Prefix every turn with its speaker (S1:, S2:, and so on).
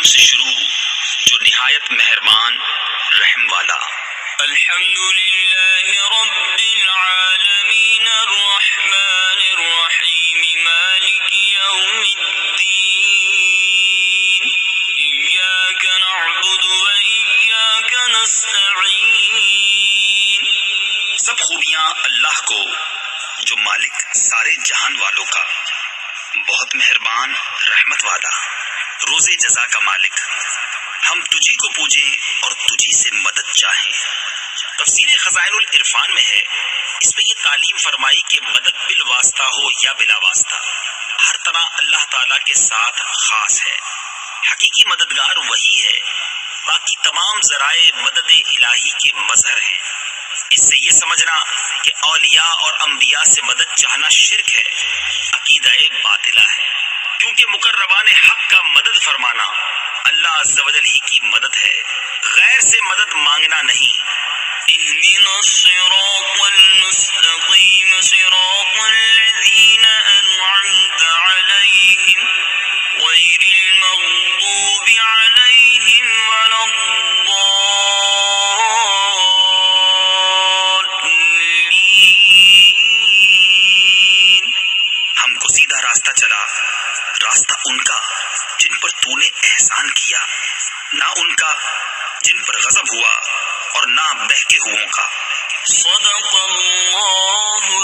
S1: نام سے شروع جو نہایت مہربان رحم والا۔
S2: الحمد للہ رب العالمین الرحمن الرحیم مالک یوم الدین ایاک نعبد و ایاک نستعین۔
S1: سب خوبیاں اللہ کو جو مالک سارے جہان والوں کا، بہت مہربان رحمت والا، روز جزا کا مالک، ہم تجھی کو پوجیں اور تجھی سے مدد چاہیں۔ تفسیر خزائن العرفان میں ہے، اس پہ یہ تعلیم فرمائی کہ مدد بالواسطہ ہو یا بلا واسطہ، ہر طرح اللہ تعالیٰ کے ساتھ خاص ہے۔ حقیقی مددگار وہی ہے، باقی تمام ذرائع مدد الہی کے مظہر ہیں۔ اس سے یہ سمجھنا کہ اولیاء اور انبیاء سے مدد چاہنا شرک ہے، عقیدہ باطلہ ہے، کیونکہ مقربان حق کا مدد فرمانا اللہ عز و جل ہی کی مدد ہے، غیر سے مدد مانگنا نہیں۔
S2: اهدنا الصراط المستقيم صراط الذين أنعمت عليهم غير المغضوب عليهم ولا الضالين۔
S1: ہم کو سیدھا راستہ چلا، راستہ ان کا جن پر تو نے احسان کیا، نہ ان کا جن پر غضب ہوا اور نہ بہکے ہوئوں کا۔
S2: صدق اللہ